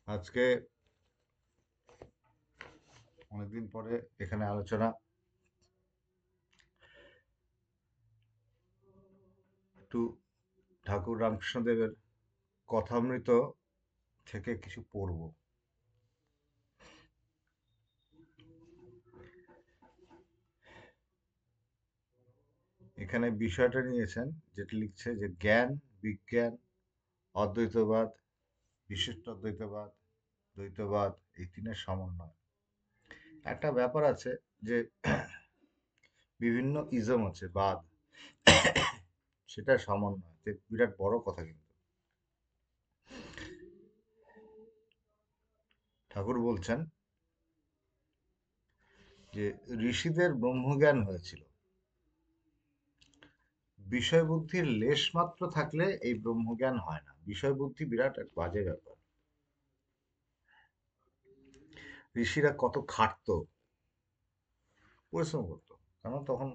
আজকে অনেকদিন পরে এখানে আলোচনা একটু ঠাকুর রামকৃষ্ণদেবের কথামৃত থেকে কিছু পড়ব। এখানে বিষয়টা নিয়েছেন, যেটা লিখছে যে জ্ঞান, বিজ্ঞান, অদ্বৈতবাদ, বিশিষ্ট অদ্বৈতবাদ, দ্বৈতবাদ, এই তিনের সমন্বয়। একটা ব্যাপার আছে যে বিভিন্ন ইজম আছে, বাদ, সেটা সমন্বয়, বিরাট বড় কথা। কিন্তু ঠাকুর বলছেন যে ঋষিদের ব্রহ্মজ্ঞান হয়েছিল, বিষয় বুদ্ধির লেশমাত্র থাকলে এই ব্রহ্মজ্ঞান হয় না। বিষয় বুদ্ধি বিরাট এক বাজে ব্যাপার। ঋষিরা কত খাটতো, পরিশ্রম করতো, কারণ তখন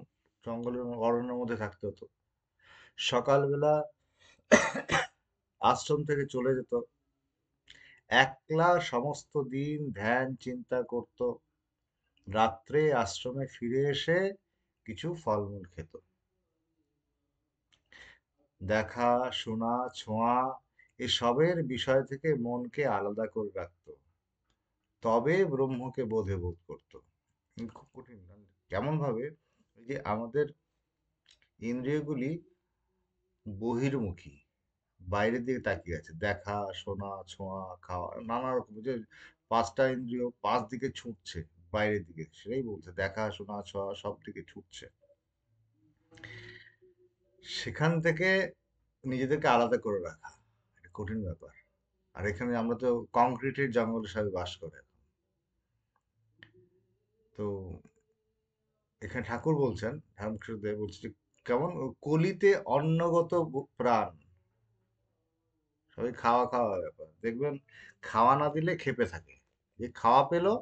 জঙ্গলের অরণ্যের মধ্যে থাকতে হতো। সকালবেলা আশ্রম থেকে চলে যেত, একলা সমস্ত দিন ধ্যান চিন্তা করত, রাত্রে আশ্রমে ফিরে এসে কিছু ফলমূল খেত। দেখা, শোনা, ছোঁয়া এসবের বিষয় থেকে মনকে আলাদা করে রাখত, তবে ব্রহ্মকে বোধে বোধ করত। খুব কঠিন। কেমন ভাবে? ওই যে আমাদের ইন্দ্রিয়গুলি বহির্মুখী, বাইরের দিকে তাকিয়ে আছে, দেখা, শোনা, ছোঁয়া, খাওয়া, নানা রকম যে পাঁচটা ইন্দ্রিয় পাঁচ দিকে ছুটছে, বাইরের দিকে, সেটাই বলছে, দেখা, শোনা, ছোঁয়া সব দিকে ছুটছে। সেখান থেকে নিজেদেরকে আলাদা করে রাখা একটা কঠিন ব্যাপার। আর এখানে আমরা তো কংক্রিটের জঙ্গলে সবাই বাস করে এখন। তো এখানে ঠাকুর বলছেন, রামকৃষ্ণ দেব বলছে যে কেমন কলিতে অন্নগত প্রাণ, সবাই খাওয়া খাওয়া ব্যাপার। দেখবেন খাওয়া না দিলে ক্ষেপে থাকে, যে খাওয়া পেলো,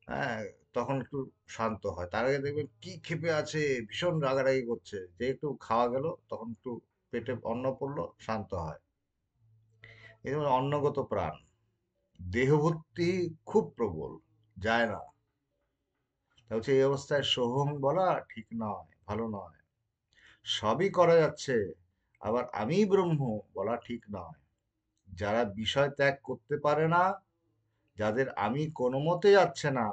হ্যাঁ, তখন একটু শান্ত হয়। তার আগে দেখবেন কি ক্ষেপে আছে, ভীষণ রাগারাগি করছে। যে একটু খাওয়া গেল, তখন একটু পেটে অন্ন পড়লো, শান্ত হয়। এই যেমন অন্নগত প্রাণ, দেহভর্তি খুব প্রবল, যায় না। তা হচ্ছে এই অবস্থায় সোহম বলা ঠিক নয়, ভালো নয়। সবই করা যাচ্ছে, আবার আমি ব্রহ্ম বলা ঠিক নয়। যারা বিষয় ত্যাগ করতে পারে না, যাদের আমি কোনো মতে যাচ্ছে না,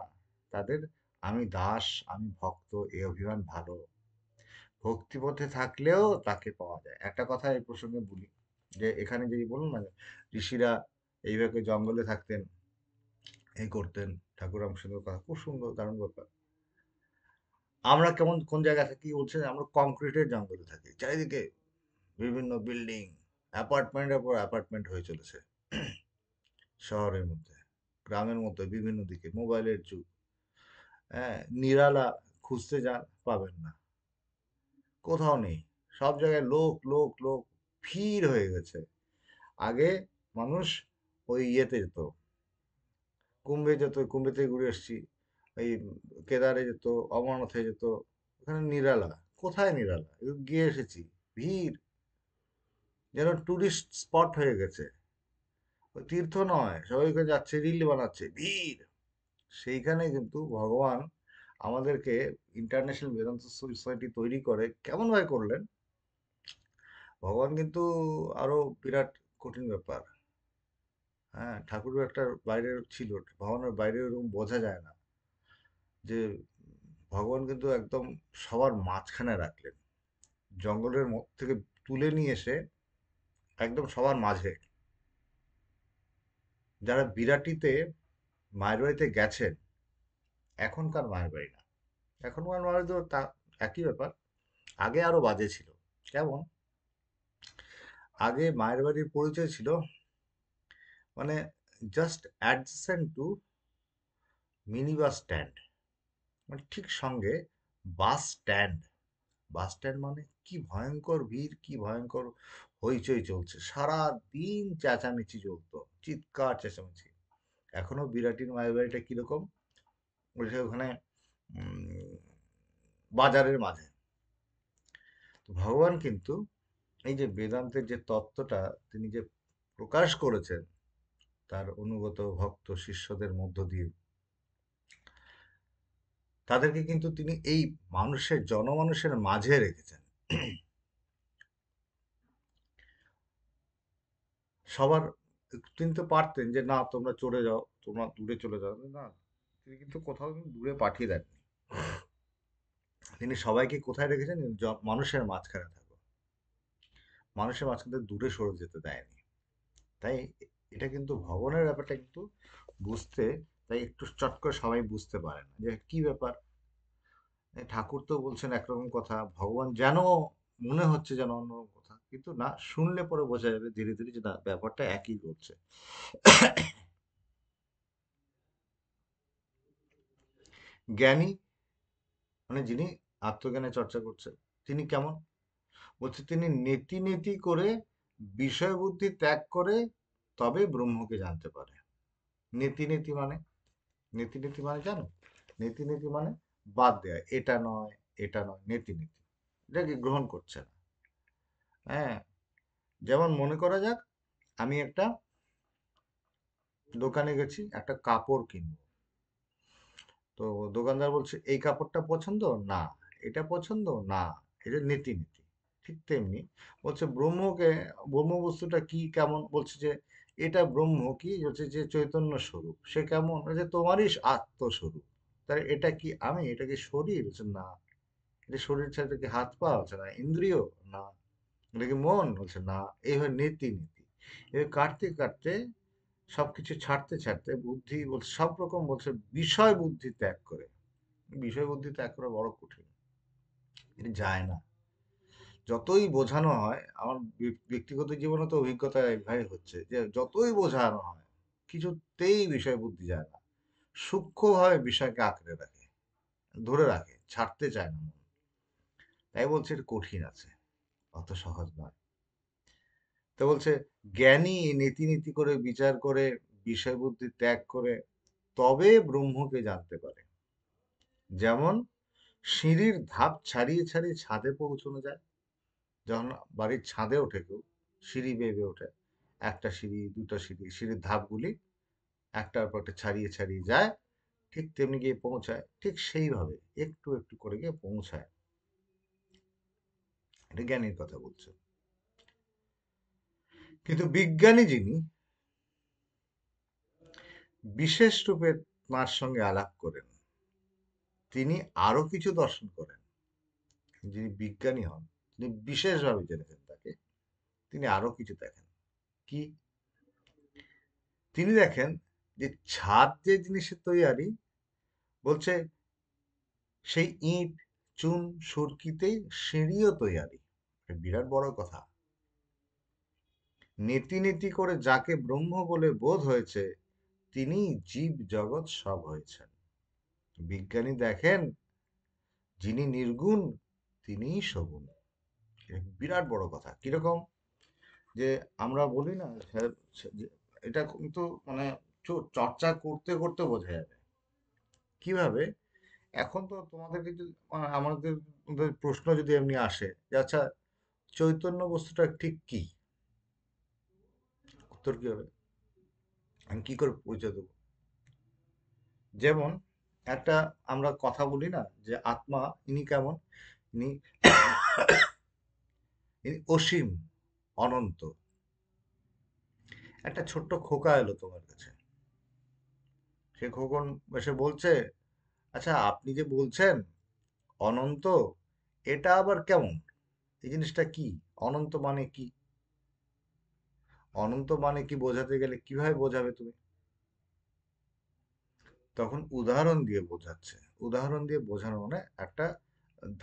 তাদের আমি দাস, আমি ভক্ত, এই অভিমান ভালো। ভক্তিপথে থাকলেও তাকে পাওয়া যায়। একটা কথা এই প্রসঙ্গে বলি, যে এখানে যদি বলুন না, ঋষিরা এইভাবে জঙ্গলে থাকতেন, এই করতেন, ঠাকুর রামকৃষ্ণের কথা খুব সুন্দর, দারুণ ব্যাপার। আমরা কেমন কোন জায়গায় থাকি বলছেন? আমরা কংক্রিটের জঙ্গলে থাকি, চারিদিকে বিভিন্ন বিল্ডিং, অ্যাপার্টমেন্টের পর অ্যাপার্টমেন্ট হয়ে চলেছে শহরের মধ্যে, গ্রামের মধ্যে বিভিন্ন দিকে মোবাইলের যুগ। হ্যাঁ, নিরালা খুঁজতে যান, পাবেন না, কোথাও নেই। সব জায়গায় লোক লোক লোক, ভিড় হয়ে গেছে। আগে মানুষ ওই ইয়েতে যেত, কুম্ভে যেত, কুম্ভে থেকে ঘুরে এসছি, এই কেদারে যেত, অমরনাথে যেত, ওখানে নিরালা। কোথায় নিরালা? গিয়ে এসেছি, ভিড়, যেন টুরিস্ট স্পট হয়ে গেছে। ওই তীর্থ নয়, সবাই ওখানে যাচ্ছে, রিল বানাচ্ছে, ভিড়। সেইখানে কিন্তু ভগবান আমাদেরকে ইন্টারন্যাশনাল বেদান্ত সোসাইটি তৈরি করে কেমন ভাবে করলেন। ভগবান কিন্তু আরো বিরাট কঠিন ব্যাপার। হ্যাঁ, ঠাকুরের একটা বাইরে ছিল, ভগবানের বাইরে ওরকম বোঝা যায় না, যে ভগবান কিন্তু একদম সবার মাঝখানে রাখলেন, জঙ্গলের মধ্যে থেকে তুলে নিয়ে এসে একদম সবার মাঝে। যারা বিরাটিতে মায়ের বাড়িতে গেছেন, এখনকার মায়ের বাড়ি না, এখনকার মায়ের বাড়ি তো তা একই ব্যাপার। আগে আরো বাজে ছিল। কেমন? আগে মায়ের বাড়ির পরিচয় ছিল মানে just adjacent to mini bus stand, মানে ঠিক সঙ্গে বাস স্ট্যান্ড। বাস স্ট্যান্ড মানে কি ভয়ঙ্কর ভিড়, কি ভয়ঙ্কর হইচই চলছে, সারা দিন চেঁচামেচি চলতো, চিৎকার চেঁচামেচি। এখনো বিরাটির মায়ের বাড়িটা কিরকম? বলছে ওখানে উম, বাজারের মাঝে। তো ভগবান কিন্তু এই যে বেদান্তের যে তত্ত্বটা তিনি যে প্রকাশ করেছেন, তার অনুগত ভক্ত শিষ্যদের মধ্য দিয়ে তাদেরকে কিন্তু তিনি এই জনমানুষের মাঝে রেখেছেন। সবার তিনি তো পারতেন যে না তোমরা চলে যাও, তোমরা দূরে চলে যাও, না, তিনি কিন্তু কোথাও কিন্তু দূরে পাঠিয়ে দেননি। তিনি সবাইকে কোথায় রেখেছেন? মানুষের মাঝখানে থাকো, মানুষের মাঝখান থেকে দূরে সরে যেতে দেয়নি। তাই এটা কিন্তু ভগবানের ব্যাপারটা কিন্তু বুঝতে, তাই একটু চট করে সবাই বুঝতে পারে না যে কি ব্যাপার। ঠাকুর তো বলছেন একরকম কথা, ভগবান যেন মনে হচ্ছে যেন অন্যরকম কথা, কিন্তু না, শুনলে পরে বোঝা যাবে ধীরে ধীরে যে না, ব্যাপারটা একই করছে। জ্ঞানী মানে যিনি আত্মজ্ঞানের চর্চা করছে, তিনি কেমন? বলছে তিনি নেতি নেতি করে বিষয় বুদ্ধি ত্যাগ করে তবে ব্রহ্মকে জানতে পারে। নেতি নেতি মানে, নেতি নেতি মানে জানো? নেতি নেতি মানে বাদ দেয়া, এটা নয়, এটা নয়, নেতি নেতি, এটাকে গ্রহণ করছে না। হ্যাঁ, যেমন মনে করা যাক, আমি একটা দোকানে গেছি, একটা কাপড় কিনবো। তো দোকানদার বলছে এই কাপড়টা পছন্দ না, এটা পছন্দ না, এটা নীতি নীতি। ঠিক তেমনি বলছে ব্রহ্মকে, ব্রহ্ম বস্তুটা কি কেমন? বলছে যে এটা ব্রহ্ম কি হচ্ছে যে চৈতন্য স্বরূপ, সে কেমন? যে তোমারই আত্মস্বরূপ। তাহলে এটা কি আমি? এটা কি শরীর? বলছে না। এটা শরীর ছাড়া, এটা কি হাত পা? হচ্ছে না। ইন্দ্রিয়? না। এটা কি মন? বলছে না। এইভাবে নীতি নীতি, এভাবে কাটতে কাটতে সবকিছু ছাড়তে ছাড়তে বুদ্ধি বলছে সব রকম, বলছে বিষয় বুদ্ধি ত্যাগ করে। বিষয় বুদ্ধি ত্যাগ করা বড় কঠিন, এটা যায় না। যতই বোঝানো হয়, আমার ব্যক্তিগত জীবনে তো অভিজ্ঞতা ভাই হচ্ছে যে যতই বোঝানো হয় কিছুতেই বিষয় বুদ্ধি যায় না। সূক্ষ্মভাবে বিষয়কে আঁকড়ে রাখে, ধরে রাখে, ছাড়তে চায় না মন। তাই বলছে এটা কঠিন আছে, অত সহজ নয়। তো বলছে জ্ঞানী নীতি নীতি করে বিচার করে বিষয় বুদ্ধি ত্যাগ করে তবে ব্রহ্মকে জানতে পারে। যেমন সিঁড়ির ধাপ ছাড়িয়ে ছাড়িয়ে ছাদে পৌঁছানো যায়। যখন বাড়ির ছাদে ওঠে কেউ, সিঁড়ি বেয়ে বেয়ে ওঠে, একটা সিঁড়ি, দুটো সিঁড়ি, সিঁড়ির ধাপগুলি একটার পর একটা ছাড়িয়ে ছাড়িয়ে যায়, ঠিক তেমনি গিয়ে পৌঁছায়। ঠিক সেইভাবে একটু একটু করে গিয়ে পৌঁছায়। এটা জ্ঞানীর কথা বলছে। কিন্তু বিজ্ঞানী যিনি বিশেষ রূপে তাঁর সঙ্গে আলাপ করেন, তিনি আরো কিছু দর্শন করেন। যিনি বিজ্ঞানী হন, তিনি বিশেষভাবে জেনেছেন তাকে, তিনি আরো কিছু দেখেন। কি? তিনি দেখেন যে ছাদ যে জিনিসের তৈয়ারি, বলছে সেই ইট, চুন, সুরকিতেই সিঁড়িও তৈয়ারি। বিরাট বড় কথা। নীতি নীতি করে যাকে ব্রহ্ম বলে বোধ হয়েছে, তিনি জীব জগৎ সব হয়েছেন। বিজ্ঞানী দেখেন যিনি নির্গুণ তিনিই সগুণ। বিরাট বড় কথা। কিরকম? যে আমরা বলি না, এটা কিন্তু মানে চর্চা করতে করতে বোঝা যাবে। কিভাবে? এখন তো তোমাদেরকে যদি আমাদের মধ্যে প্রশ্ন যদি এমনি আসে যে আচ্ছা, চৈতন্য বস্তুটা ঠিক কি? উত্তর কি হবে? আমি কি করে পরিচয় দেবো? যেমন একটা আমরা কথা বলি না যে আত্মা ইনি কেমন? ইনি ইনি অসীম, অনন্ত। একটা ছোট্ট খোকা এলো তোমার কাছে, সে খোকন এসে বলছে আচ্ছা আপনি যে বলছেন অনন্ত, এটা আবার কেমন? এই জিনিসটা কি? অনন্ত মানে কি? অনন্ত মানে কি বোঝাতে গেলে কিভাবে বোঝাবে তুমি? তখন উদাহরণ দিয়ে বোঝাচ্ছে। উদাহরণ দিয়ে বোঝানো মানে একটা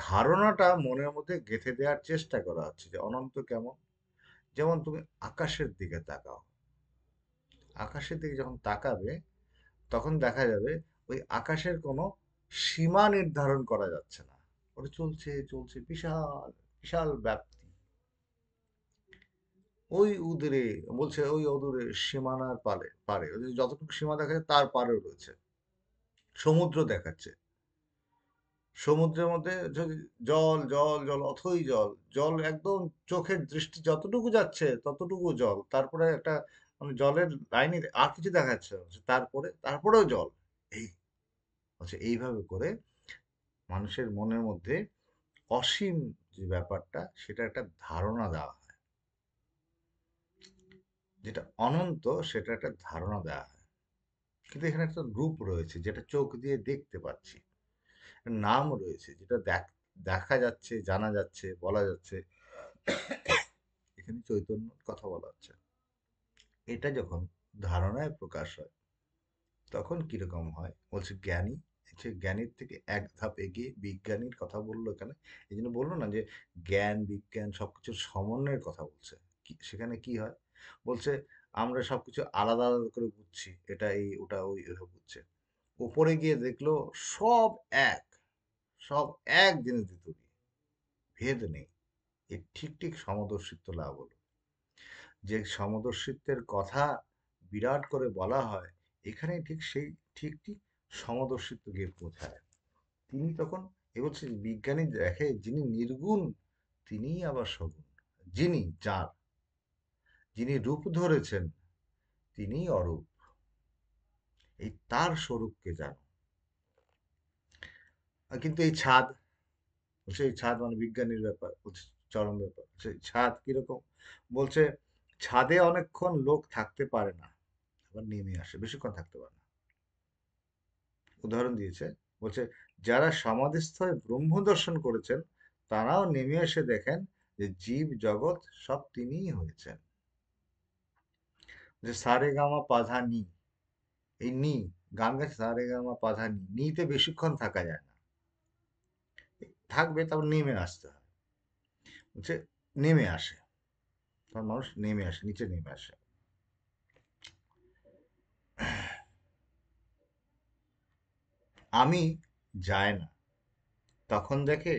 ধারণাটা মনের মধ্যে গেঁথে দেওয়ার চেষ্টা করা হচ্ছে যে অনন্ত কেমন। যেমন তুমি আকাশের দিকে তাকাও, আকাশের দিকে যখন তাকাবে তখন দেখা যাবে ওই আকাশের কোনো সীমা নির্ধারণ করা যাচ্ছে না। ওটা চলছে চলছে, বিশাল বিশাল ব্যাপ্তি। ওই উদূরে, বলছে ওই অদূরে সীমানার পারে পারে, ওই যে যতটুকু সীমা দেখা যায় তার পারেও রয়েছে সমুদ্র দেখাচ্ছে। সমুদ্রের মধ্যে যদি জল জল জল, অথই জল, জল একদম চোখের দৃষ্টি যতটুকু যাচ্ছে ততটুকু জল, তারপরে একটা মানে জলের লাইনে আর কিছু দেখা যাচ্ছে না। তারপরেও জল। এই এইভাবে করে মানুষের মনের মধ্যে অসীম যে ব্যাপারটা, সেটা একটা ধারণা দেওয়া হয়। যেটা অনন্ত, সেটা একটা ধারণা দেওয়া হয়। কিন্তু এখানে একটা রূপ রয়েছে যেটা চোখ দিয়ে দেখতে পাচ্ছি। নাম রয়েছে যেটা দেখা যাচ্ছে, জানা যাচ্ছে, বলা যাচ্ছে। এখানে চৈতন্যর কথা বলা হচ্ছে। এটা যখন ধারণায় প্রকাশ হয়, তখন কিরকম হয়? বলছে জ্ঞানী, সে জ্ঞানীর থেকে এক ধাপ এগিয়ে বিজ্ঞানীর কথা বললো এখানে। এই জন্য বললো না যে জ্ঞান বিজ্ঞান সবকিছুর সমন্বয়ের কথা বলছে। সেখানে কি হয়? বলছে আমরা সবকিছু আলাদা আলাদা করে বুঝছি, এটা এই ওটা ওই এভাবে বুঝছে। উপরে গিয়ে দেখলো সব এক, সব এক জিনিস দিয়ে তৈরি, ভেদ নেই। এই ঠিক ঠিক সমদর্শিত্ব লাভ হলো। যে সমদর্শিত্বের কথা বিরাট করে বলা হয়, এখানে ঠিক ঠিক সমদর্শিত্ব গিয়ে পৌঁছায়। তিনি তখন বলছে বিজ্ঞানী দেখে যিনি নির্গুণ তিনিই আবার সগুণ। যার যিনি রূপ ধরেছেন তিনিই অরূপ। এই তার স্বরূপকে জানো। কিন্তু এই ছাদ, বলছে এই ছাদ মানে বিজ্ঞানীর ব্যাপার, বলছে চরম ব্যাপার। সেই ছাদ কিরকম? বলছে ছাদে অনেকক্ষণ লোক থাকতে পারে না, আবার নেমে আসে, বেশিক্ষণ থাকতে পারে না। উদাহরণ দিয়েছে, বলছে যারা সমাধিস্থ হয়ে ব্রহ্ম দর্শন করেছেন তারাও নেমে এসে দেখেন যে জীব জগৎ সব তিনিই হয়েছেন। যে সারে গামা পাধা নি, এই নি, গান গাছে সারে গামা পাধা নি, নিতে বেশিক্ষণ থাকা যায় না, থাকবে তারপর নেমে আসতে হয়। বলছে নেমে আসে, তখন মানুষ নেমে আসে, নিচে নেমে আসে। আমি যায় না, তখন দেখে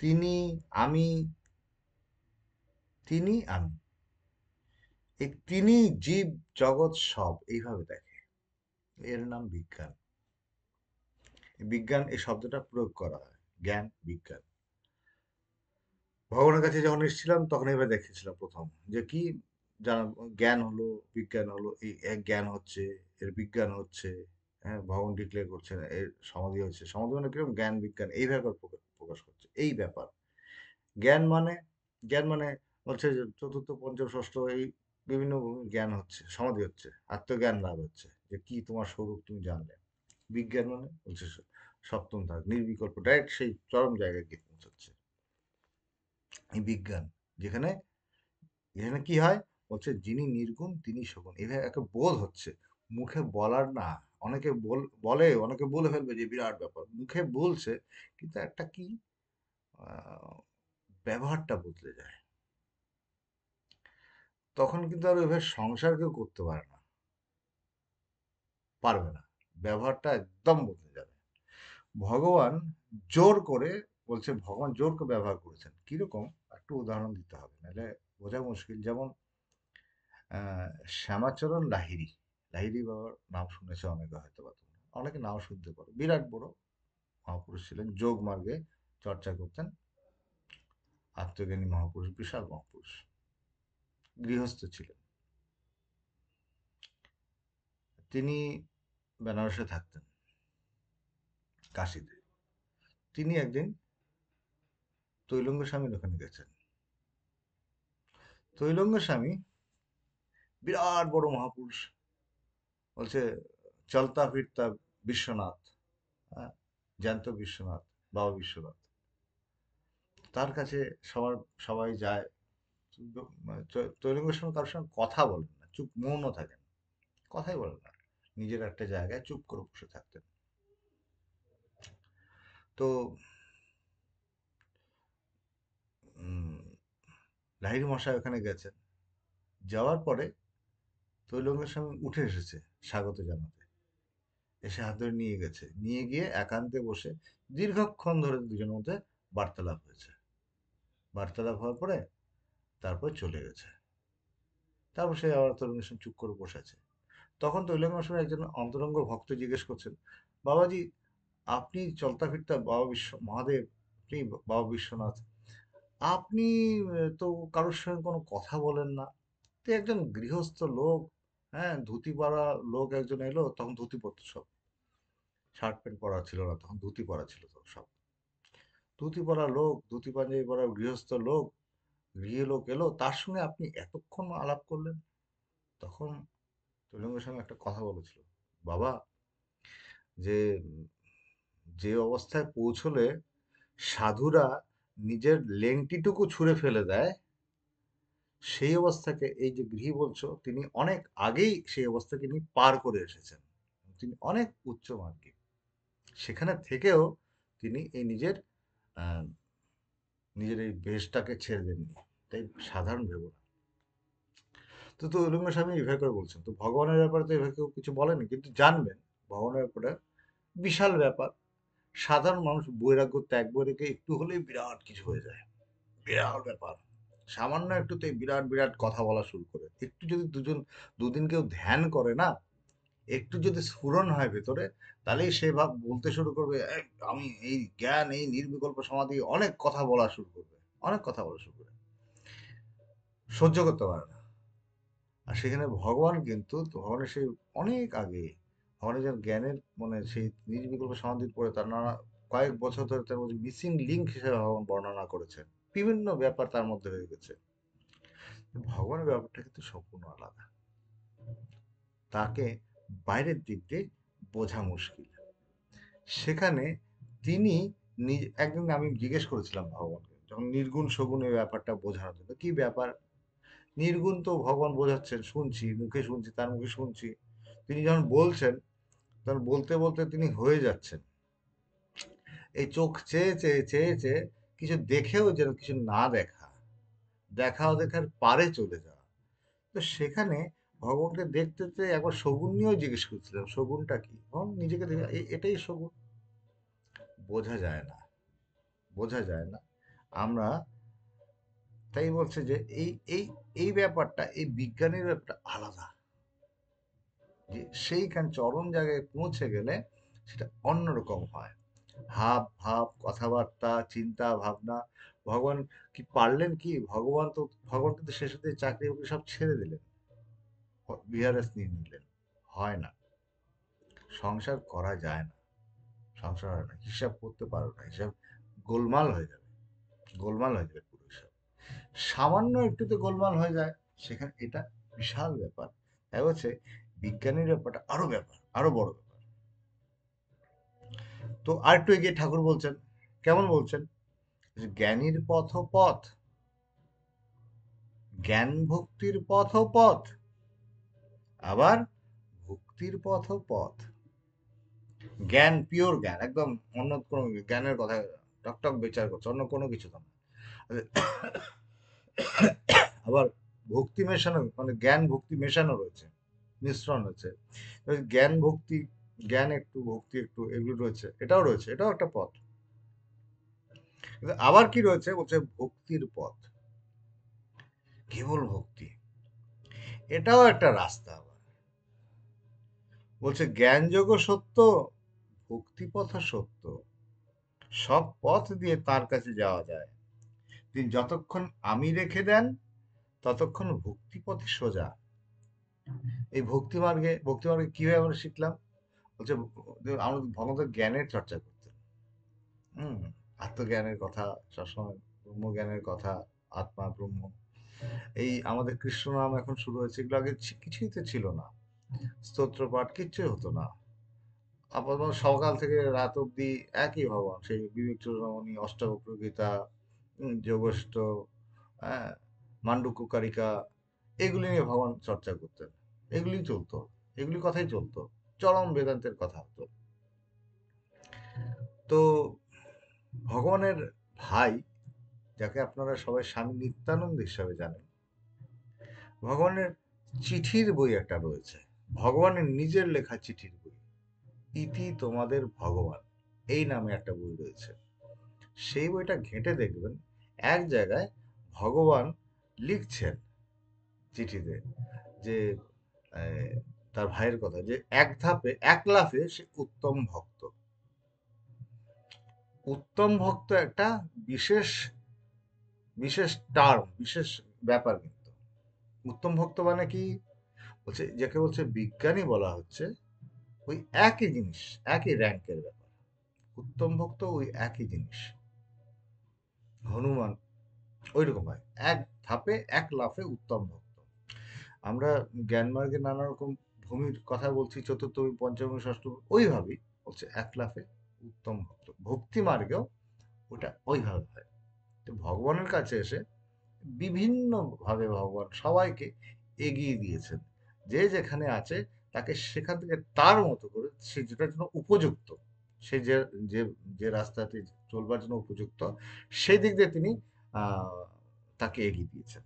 তিনি, আমি, তিনি, আমি, এই তিনি জীব জগৎ সব এইভাবে দেখে। এর নাম বিজ্ঞান। বিজ্ঞান এই শব্দটা প্রয়োগ করা হয়, জ্ঞান বিজ্ঞান। ভগবানের কাছে যখন এসেছিলাম তখন এবার দেখেছিলাম প্রথম যে কি জানা, জ্ঞান হলো, বিজ্ঞান হলো, এই এক জ্ঞান হচ্ছে, এর বিজ্ঞান হচ্ছে। হ্যাঁ, ভগবান ডিক্লেয়ার করছে না এর সমাধি হচ্ছে, সমাধি মানে কিরকম, জ্ঞান বিজ্ঞান এইভাবে প্রকাশ করছে এই ব্যাপার। জ্ঞান মানে, জ্ঞান মানে হচ্ছে যে চতুর্থ পঞ্চম ষষ্ঠ এই বিভিন্ন জ্ঞান হচ্ছে, সমাধি হচ্ছে, আত্মজ্ঞান লাভ হচ্ছে, যে কি তোমার স্বরূপ তুমি জানলে। বিজ্ঞান মানে হচ্ছে সপ্তম ধাপ, নির্বিকল্প, ডাইরেক্ট সেই চরম জায়গায় গিয়ে পৌঁছাচ্ছে এই বিজ্ঞান। যেখানে এখানে কি হয়? বলছে যিনি নির্গুণ তিনি সগুণ, এভাবে একটা বোধ হচ্ছে, মুখে বলার না। অনেকে বলে, অনেকে বলে ফেলবে যে বিরাট ব্যাপার, মুখে বলছে কিন্তু একটা কি আহ, ব্যবহারটা বদলে যায়। তখন কিন্তু আর এভাবে সংসার কেউ করতে পারে না, পারবে না, ব্যবহারটা একদম বদলে যাবে। ভগবান জোর করে, বলছে ভগবান জোর করে ব্যবহার করেছেন কিরকম, একটু উদাহরণ দিতে হবে, নাহলে বোঝা মুশকিল। যেমন শ্যামাচরণ লাহিড়ী, লাহিড়ী বাবার নাম শুনেছে অনেকে, হয়তো বা তোমরা অনেকে নাও শুনতে পারো। বিরাট বড় মহাপুরুষ ছিলেন, যোগ মার্গে চর্চা করতেন, আত্মজ্ঞানী মহাপুরুষ, বিশাল মহাপুরুষ, গৃহস্থ ছিলেন। তিনি বেনারসে থাকতেন, কাশীতে। তিনি একদিন তৈলঙ্গ স্বামীর ওখানে গেছেন। তৈলঙ্গ স্বামী বিরাট বড় মহাপুরুষ, বলছে চলতা ফিরতা বিশ্বনাথ, হ্যাঁ, জ্যান্ত বিশ্বনাথ, বাবা বিশ্বনাথ। তার কাছে সবাই যায়। তৈলঙ্গের সঙ্গে কারোর সঙ্গে কথা বলেন না, চুপ মৌন থাকেন, কথাই বলেন না, নিজের একটা জায়গায় চুপ করে বসে থাকতেন। তো লাহিড়ী মশাই ওখানে গেছেন, যাওয়ার পরে তৈলঙ্গের সঙ্গে উঠে এসেছে স্বাগত জানাতে, এসে হাত ধরে নিয়ে গেছে, নিয়ে গিয়ে একান্তে বসে দীর্ঘক্ষণ ধরে দুজনের মধ্যে বার্তালাপ হয়েছে। বার্তালাপ হওয়ার পরে তারপর চলে গেছে। তারপর সে আবার তরুণের সঙ্গে চুপ করে বসে আছে। তখন তৈলঙ্গ মশাই একজন অন্তরঙ্গ ভক্ত জিজ্ঞেস করছেন, বাবাজি আপনি চলতা ফিরতা বাবা মহাদেব, আপনি বাবা বিশ্বনাথ, আপনি তো কারোর সঙ্গে কোনো কথা বলেন না, তো একজন গৃহস্থ লোক, হ্যাঁ, ধুতি পরা লোক একজন এলো, তখন ধুতি পরতো সব, শার্ট প্যান্ট পরা ছিল না, তখন ধুতি পরা ছিল তো সব। ধুতি পরা লোক, ধুতি পাঞ্জাবি পরা গৃহস্থ লোক, গৃহলোক এলো, তার সঙ্গে আপনি এতক্ষণ আলাপ করলেন। তখন তৈলঙ্গের সঙ্গে একটা কথা বলেছিল, বাবা, যে যে অবস্থায় পৌঁছলে সাধুরা নিজের লেংটিটুকু ছুঁড়ে ফেলে দেয়, সেই অবস্থাকে এই যে গৃহী বলছো, তিনি অনেক আগেই সেই অবস্থাকে তিনি পার করে এসেছেন। তিনি অনেক উচ্চ মার্গী। সেখানে থেকেও তিনি এই আহ, নিজের এই বেশটাকে ছেড়ে দেননি। তাই সাধারণ ভেবো না। তো উলুঙ্গ স্বামী এভাবে করে বলছেন। তো ভগবানের ব্যাপারে তো এভাবে কেউ কিছু বলেনি, কিন্তু জানবেন ভগবানের ব্যাপারে বিশাল ব্যাপার। সাধারণ মানুষ বৈরাগ্য ত্যাগ করে রেখে একটু হলেই বিরাট কিছু হয়ে যায়, বিরাট ব্যাপার। সামান্য একটুতেই বিরাট বিরাট কথা বলা শুরু করে। একটু যদি দুদিন কেউ ধ্যান করে না, একটু যদি স্ফুরণ হয় ভেতরে, তাহলেই সে ভাব বলতে শুরু করবে, "এই, আমি এই জ্ঞান, এই নির্বিকল্প সমাধি", অনেক কথা বলা শুরু করবে, অনেক কথা বলা শুরু করবে, সহ্য করতে পারে না। আর সেখানে ভগবান কিন্তু, ভগবানের সেই অনেক আগে, ভগবানের যেন জ্ঞানের মানে সেই নির্বিকল্প সমাধির পরে তার নানা কয়েক বছর ধরে তার মধ্যে মিসিং লিঙ্ক হিসেবে ভগবান বর্ণনা করেছেন। বিভিন্ন ব্যাপার তার মধ্যে হয়ে গেছে। ভগবানের ব্যাপারটা কিন্তু সম্পূর্ণ আলাদা। তাকে বাইরের দিক দিয়ে বোঝা মুশকিল। সেখানে তিনি একদিন আমি জিজ্ঞেস করেছিলাম ভগবানকে, যখন নির্গুণ সগুণ এই ব্যাপারটা বোঝানোর জন্য, কি ব্যাপার নির্গুণ তো ভগবান বোঝাচ্ছেন, শুনছি, মুখে শুনছি, তার মুখে শুনছি। তিনি যখন বলছেন, তখন বলতে বলতে তিনি হয়ে যাচ্ছেন। এই চোখ চেয়ে চেয়ে চেয়ে চেয়ে কিছু দেখেও যেন কিছু না দেখা, দেখাও দেখার পারে চলে যাওয়া। তো সেখানে ভগবানকে দেখতে চেয়ে একবার শগুন নিয়েও জিজ্ঞেস করছিলাম, শগুনটা কি? নিজেকে দেখে এটাই শগুন। বোঝা যায় না, বোঝা যায় না। আমরা তাই বলছে যে এই এই এই ব্যাপারটা, এই বিজ্ঞানের ব্যাপারটা আলাদা। যে সেইখান চরম জায়গায় পৌঁছে গেলে সেটা অন্যরকম হয়। হাব ভাব, কথাবার্তা, চিন্তা ভাবনা। ভগবান কি পারলেন কি? ভগবান কিন্তু শেষে দিয়ে চাকরি বাকরি সব ছেড়ে দিলেন, বিহারেস নিয়ে নিলেন। হয় না, সংসার করা যায় না, সংসার হয় না, হিসাব করতে পারো না, হিসাব গোলমাল হয়ে যাবে, গোলমাল হয়ে যাবে পুরো হিসাব। সামান্য একটুতে গোলমাল হয়ে যায়, সেখানে এটা বিশাল ব্যাপার। তাই হচ্ছে বিজ্ঞানের ব্যাপারটা আরো ব্যাপার, আরো বড় ব্যাপার। তো আর একটু এগিয়ে ঠাকুর বলছেন, কেমন বলছেন, যে জ্ঞানীর পথ পথ, জ্ঞান ভক্তির পথ পথ, আবার ভক্তির পথ পথ। জ্ঞান, পিওর জ্ঞান, একদম অন্য কোনো জ্ঞানের কথা টকটক বিচার করছে, অন্য কোনো কিছু না। আবার ভক্তি মেশানো, মানে জ্ঞান ভক্তি মেশানো রয়েছে, মিশ্রণ রয়েছে। জ্ঞান ভক্তি, জ্ঞান একটু ভক্তি একটু, এগুলো রয়েছে, এটাও রয়েছে, এটাও একটা পথ। কিন্তু আবার কি রয়েছে, বলছে ভক্তির পথ, কেবল ভক্তি, এটাও একটা রাস্তা। আবার বলছে জ্ঞান যোগ সত্য, ভক্তি পথ সত্য, সব পথ দিয়ে তার কাছে যাওয়া যায়। তিনি যতক্ষণ আমি রেখে দেন, ততক্ষণ ভক্তি পথে সোজা। এই ভক্তি মার্গে কিভাবে আমরা শিখলাম, বলছে আমরা ভগবত জ্ঞানের চর্চা করতেন। হুম, আত্মজ্ঞানের কথা সবসময়, ব্রহ্মজ্ঞানের কথা, আত্মা ব্রহ্ম, এই আমাদের কৃষ্ণ নাম এখন শুরু হয়েছে, এগুলো আগে কিছুই তো ছিল না। স্তোত্র পাঠ কিচ্ছুই হতো না। আপাতত সকাল থেকে রাত অব্দি একই ভগবান, সেই বিবেক চূড়ামণি, অষ্টাবক্র গীতা, যোগস্থ, হ্যাঁ, মান্ডুক্য কারিকা, এগুলি নিয়ে ভগবান চর্চা করতেন। এগুলি চলতো, এগুলি কথাই চলতো, চরম বেদান্তের কথা হতো। তো ভগবানের ভাই, যাকে আপনারা সবাই স্বামী নিত্যানন্দ হিসাবে জানেন, ভগবানের চিঠির বই একটা রয়েছে, ভগবানের নিজের লেখা চিঠির বই, ইতি তোমাদের ভগবান, এই নামে একটা বই রয়েছে। সেই বইটা ঘেঁটে দেখবেন, এক জায়গায় ভগবান লিখছেন চিঠিতে যে তার ভাইয়ের কথা, যে এক লাফে সে উত্তম ভক্ত। উত্তম ভক্ত একটা বিশেষ বিশেষ টার্ম, বিশেষ ব্যাপার। কিন্তু উত্তম ভক্ত মানে কি, বলছে যাকে বলছে বিজ্ঞানী বলা হচ্ছে, ওই একই জিনিস, একই র্যাঙ্কের ব্যাপার। উত্তম ভক্ত ওই একই জিনিস। হনুমান ওই রকম হয়, এক ধাপে এক লাফে উত্তম ভক্ত। আমরা জ্ঞানমার্গে নানা রকম ভূমির কথা বলছি, চতুর্থ পঞ্চম ষষ্ঠ, ওইভাবেই বলছে এক লাফে উত্তম ভক্ত। ভক্তি মার্গেও ওটা ওইভাবে হয়। তো ভগবানের কাছে এসে বিভিন্ন ভাবে ভগবান সবাইকে এগিয়ে দিয়েছেন। যে যেখানে আছে তাকে সেখান থেকে তার মতো করে, সে যেটার জন্য উপযুক্ত, সে যে যে যে রাস্তাতে চলবার জন্য উপযুক্ত, সেই দিক দিয়ে তিনি তাকে এগিয়ে দিয়েছেন।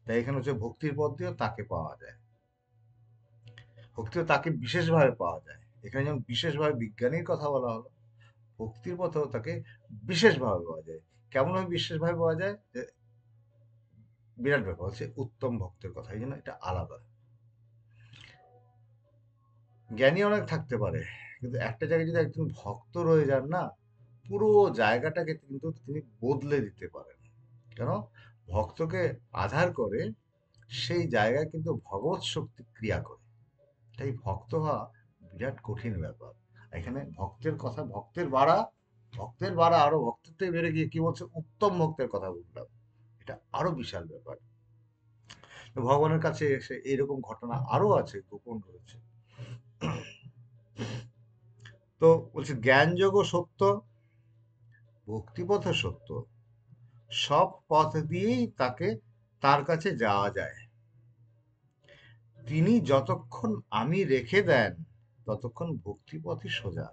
তাই এখানে হচ্ছে ভক্তির পথ দিয়েও তাকে পাওয়া যায়, ভক্তিও তাকে বিশেষভাবে পাওয়া যায়। এখানে যেমন বিশেষভাবে বিজ্ঞানীর কথা বলা হলো, ভক্তির পথেও তাকে বিশেষভাবে পাওয়া যায়। কেমনভাবে বিশেষভাবে পাওয়া যায়, যে বিরাট ব্যাপার হচ্ছে উত্তম ভক্তের কথা, এই জন্য এটা আলাদা। জ্ঞানী অনেক থাকতে পারে, কিন্তু একটা জায়গায় যদি একজন ভক্ত রয়ে যান না, পুরো জায়গাটাকে কিন্তু তিনি বদলে দিতে পারেন। কেন? ভক্তকে আধার করে সেই জায়গায় কিন্তু ভগবৎ শক্তি ক্রিয়া করে। তাই ভক্ত হওয়া বিরাট কঠিন ব্যাপার। এখানে ভক্তের কথা, ভক্তের বাড়া আরো ভক্তত্বে বেড়ে গিয়ে কি বলছে, উত্তম ভক্তের কথা বললাম, এটা আরো বিশাল ব্যাপার। তো ভগবানের কাছে এসে এইরকম ঘটনা আরো আছে, গোপন রয়েছে। তো বলছে জ্ঞানযোগ সত্য, ভক্তিপথ সত্য, সব পথ দিয়েই তার কাছে যাওয়া যায়। তিনি যতক্ষণ আমি রেখে দেন, ততক্ষণ ভক্তিপথই সোজা।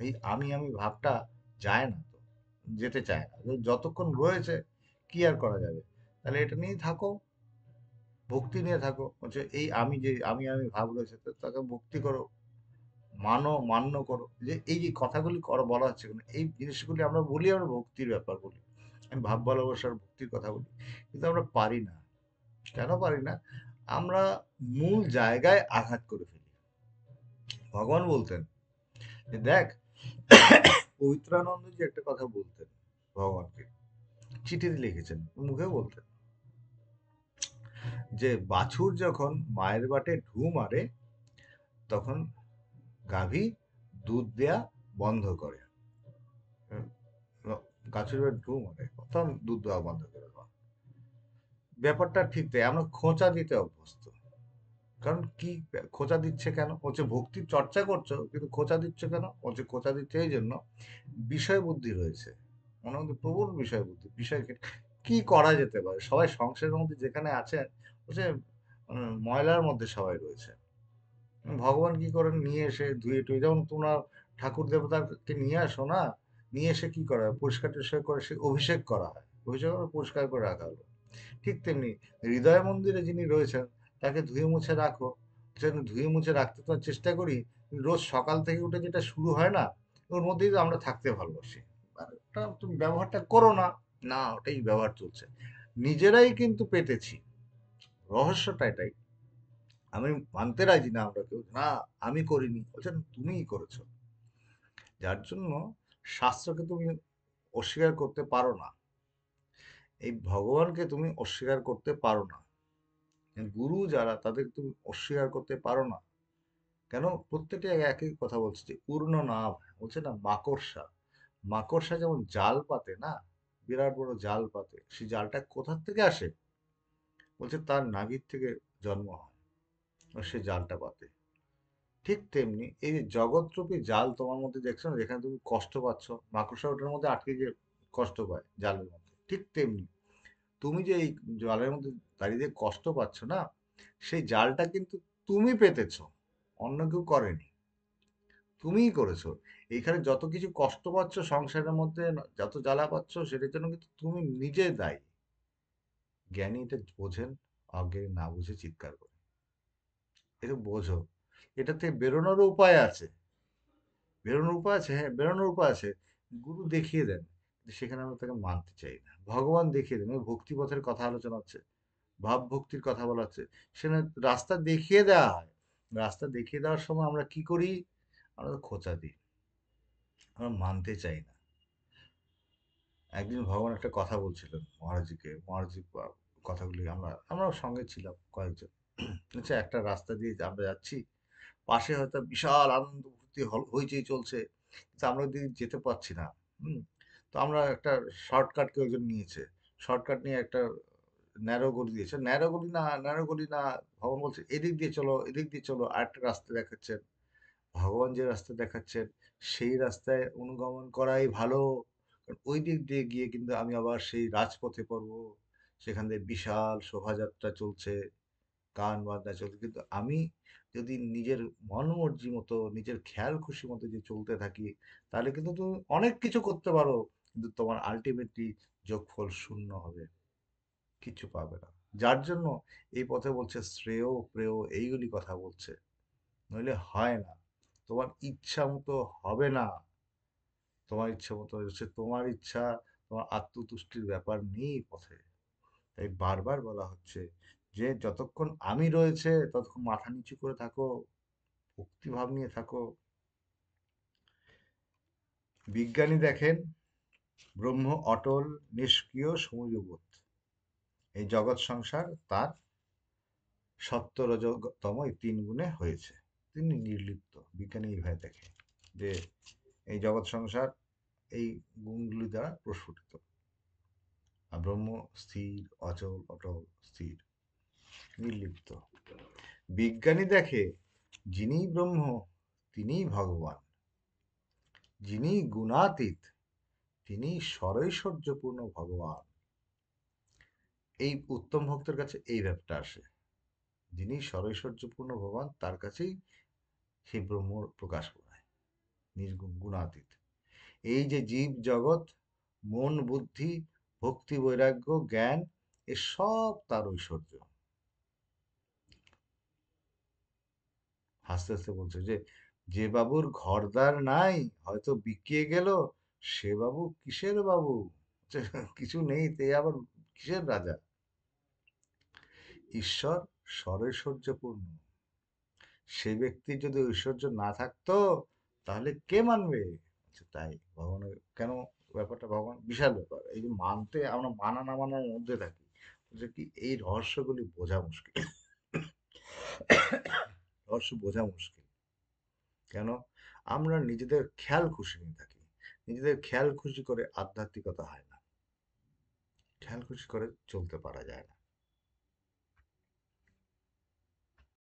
এই আমি ভাবটা যায় না, তো যেতে চায় না। যতক্ষণ রয়েছে কি আর করা যাবে, তাহলে এটা নিয়েই থাকো, ভক্তি নিয়ে থাকো। হচ্ছে এই আমি যে আমি ভাব রয়েছে, তো তাকে ভক্তি করো, মান্য করো। যে এই যে কথাগুলি বলা হচ্ছে কেন, এই জিনিসগুলি আমরা বলি, আমরা ভক্তির ব্যাপার বলি, আমি ভাব ভালোবাসার ভক্তির কথা বলি, কিন্তু আমরা পারি না। কেন পারি না? আমরা মূল জায়গায় আঘাত করে ফেলি। ভগবান বলতেন যে দেখ, পবিত্রানন্দজি একটা কথা বলতেন ভগবানকে, চিঠিতে লিখেছেন, মুখে বলতেন যে বাছুর যখন মায়ের বাটে ঢু মারে, তখন গাভী দুধ দেয়া বন্ধ করে। গাছের বাটে ঢু মারে তখন দুধ দেওয়া বন্ধ করে দেওয়া। ব্যাপারটা ঠিক তাই, আমরা খোঁচা দিতে অভ্যস্ত। কারণ কি, খোঁচা দিচ্ছে কেন? হচ্ছে ভক্তির চর্চা করছো, কিন্তু খোঁচা দিচ্ছে কেন? হচ্ছে খোঁচা দিচ্ছে এই জন্য, বিষয় বুদ্ধি রয়েছে মনের মধ্যে, প্রবল বিষয় বুদ্ধি। বিষয় কি করা যেতে পারে, সবাই সংসারের মধ্যে যেখানে আছেন, হচ্ছে ময়লার মধ্যে সবাই রয়েছে। ভগবান কি করেন, নিয়ে এসে ধুয়ে টুয়ে, যেমন তোমরা ঠাকুর দেবতাকে নিয়ে আসো না, নিয়ে এসে কি করা হয়, পরিষ্কার টরিষ্কার করে সে অভিষেক করা হয়, অভিষেক করে পরিষ্কার করে রাখা হলো। ঠিক তেমনি হৃদয় মন্দিরে যিনি রয়েছেন, তাকে ধুয়ে মুছে রাখো, যেন ধুয়ে মুছে রাখতে তো চেষ্টা করি। রোজ সকাল থেকে উঠে যেটা শুরু হয় না, ওর মধ্যেই তো আমরা থাকতে ভালোবাসি। আর ওটা তুমি ব্যবহারটা করো না, না ওটাই ব্যবহার চলছে। নিজেরাই কিন্তু পেতেছি, রহস্যটা এটাই। আমি মানতে রাজি না, আমরা কেউ না, আমি করিনি, বলছেন তুমিই করেছো। যার জন্য শাস্ত্রকে তুমি অস্বীকার করতে পারো না, এই ভগবানকে তুমি অস্বীকার করতে পারো না, গুরু যারা তাদের তুমি অস্বীকার করতে পারো না। কেন? প্রত্যেকটা একই কথা বলছে, যে পূর্ণ নাভ, বলছে না মাকড়সা, মাকড়সা যেমন জাল পাতে না, বিরাট বড় জাল পাতে, সেই জালটা কোথার থেকে আসে? বলছে তার নাভির থেকে জন্ম হয়, আর সে জালটা পাতে। ঠিক তেমনি এই যে জগৎরূপী জাল তোমার মধ্যে দেখছো না, যেখানে তুমি কষ্ট পাচ্ছ, মাকড়সা ওটার মধ্যে আটকে গিয়ে কষ্ট পায় জালের মধ্যে, ঠিক তেমনি তুমি যে এই জালের মধ্যে দাঁড়িয়ে দিয়ে কষ্ট পাচ্ছ না, সেই জালটা কিন্তু তুমি পেতেছো, অন্য কেউ করেনি, তুমিই করেছো। এইখানে যত কিছু কষ্ট পাচ্ছ সংসারের মধ্যে, যত জ্বালা পাচ্ছ, সেটার জন্য কিন্তু তুমি নিজে দায়ী। জ্ঞানী এটা বোঝেন, অজ্ঞানী না বুঝে চিৎকার করে। এটা বোঝো, এটা থেকে বেরোনোরও উপায় আছে, বেরোনোর উপায় আছে, হ্যাঁ বেরোনোর উপায় আছে। গুরু দেখিয়ে দেন, কিন্তু সেখানে আমরা তাকে মানতে চাই না। ভগবান দেখিয়ে দেন, ওই ভক্তি পথের কথা আলোচনা হচ্ছে, ভাব ভক্তির কথা বলা হচ্ছে, সেখানে রাস্তা দেখিয়ে দেওয়া হয়। রাস্তা দেখিয়ে দেওয়ার সময় আমরা কি করি? আমরা তো খোঁচা দিই, আমরা মানতে চাই না। একদিন ভগবান একটা কথা বলছিলেন মহারাজজিকে, মহারাজজি কথাগুলি আমরাও সঙ্গে ছিলাম কয়েকজন। আচ্ছা, একটা রাস্তা দিয়ে আমরা যাচ্ছি, পাশে হয়তো বিশাল আনন্দ ফুর্তি হইচই চলছে, কিন্তু আমরা ওদিকে যেতে পারছি না। হুম। তো আমরা একটা শর্টকাট কেউ একজন নিয়েছে, শর্টকাট নিয়ে একটা ন্যারো গলি দিয়েছে, ন্যারো গলি না, ভগবান বলছে এদিক দিয়ে চলো, এদিক দিয়ে চলো, আরেকটা রাস্তা দেখাচ্ছেন। ভগবান যে রাস্তা দেখাচ্ছেন সেই রাস্তায় অনুগমন করাই ভালো, কারণ ওই দিক দিয়ে গিয়ে কিন্তু আমি আবার সেই রাজপথে পড়বো, সেখান দিয়ে বিশাল শোভাযাত্রা চলছে, গান বাজনা চলছে, কিন্তু আমি যদি নিজের মনমর্জি মতো, নিজের খেয়াল খুশি মতো যে চলতে থাকি, তাহলে কিন্তু তুমি অনেক কিছু করতে পারো, কিন্তু তোমার আলটিমেটলি যোগফল শূন্য হবে, কিছু পাবে না। যার জন্য এই পথে বলছে শ্রেয় প্রেয় এইগুলি কথা বলছে, নইলে হয় না, তোমার ইচ্ছা মতো হবে না। তোমার ইচ্ছা মতো হচ্ছে তোমার ইচ্ছা, তোমার আত্মতুষ্টির ব্যাপার নেই এই পথে। তাই বারবার বলা হচ্ছে যে যতক্ষণ আমি রয়েছে ততক্ষণ মাথা নিচু করে থাকো, ভক্তিভাব নিয়ে থাকো। বিজ্ঞানী দেখেন ব্রহ্ম অটল, নিষ্ক্রিয়, সমুজবোধ, এই জগৎ সংসার তার সত্য রজতম এই তিন গুণে হয়েছে। তিনি নির্লিপ্ত, বিজ্ঞানী এইভাবে দেখে যে এই জগৎ সংসার এই গুণগুলি দ্বারা প্রস্ফুটিত। আর ব্রহ্ম স্থির, অচল, অটল, স্থির, নির্লিপ্ত। বিজ্ঞানী দেখে যিনি ব্রহ্ম তিনিই ভগবান, যিনি গুণাতীত তিনি সরৈশ্বর্যপূর্ণ ভগবান। এই উত্তম ভক্তের কাছে এই ব্যাপারটা আসে, যিনি সরৈশ্বর্যপূর্ণ ভগবান তার কাছেই সেই ব্রহ্ম প্রকাশ পায়, নির্গুণ গুণাতীত। এই যে জীব জগৎ, মন বুদ্ধি, ভক্তি বৈরাগ্য জ্ঞান, এ সব তার ঐশ্বর্য। হাসতে হাসতে বলছে যে যে বাবুর ঘরদার নাই, হয়তো বিকিয়ে গেল, সে বাবু কিসের বাবু? কিছু নেই তে আবার কিসের রাজা? ঈশ্বর সরৈশ্বর্যপূর্ণ, সে ব্যক্তির যদি ঐশ্বর্য না থাকতো তাহলে কে মানবে? আচ্ছা, তাই ভগবানের কেন ব্যাপারটা, ভগবান বিশাল ব্যাপার, এই যে মানতে আমরা মানা না মানার মধ্যে থাকি, যে কি এই রহস্যগুলি বোঝা মুশকিল, রহস্য বোঝা মুশকিল। কেন? আমরা নিজেদের খেয়াল খুশি নিয়ে থাকি, নিজেদের খেয়াল খুশি করে আধ্যাত্মিকতা হয় না, খেয়াল খুশি করে চলতে পারা যায় না।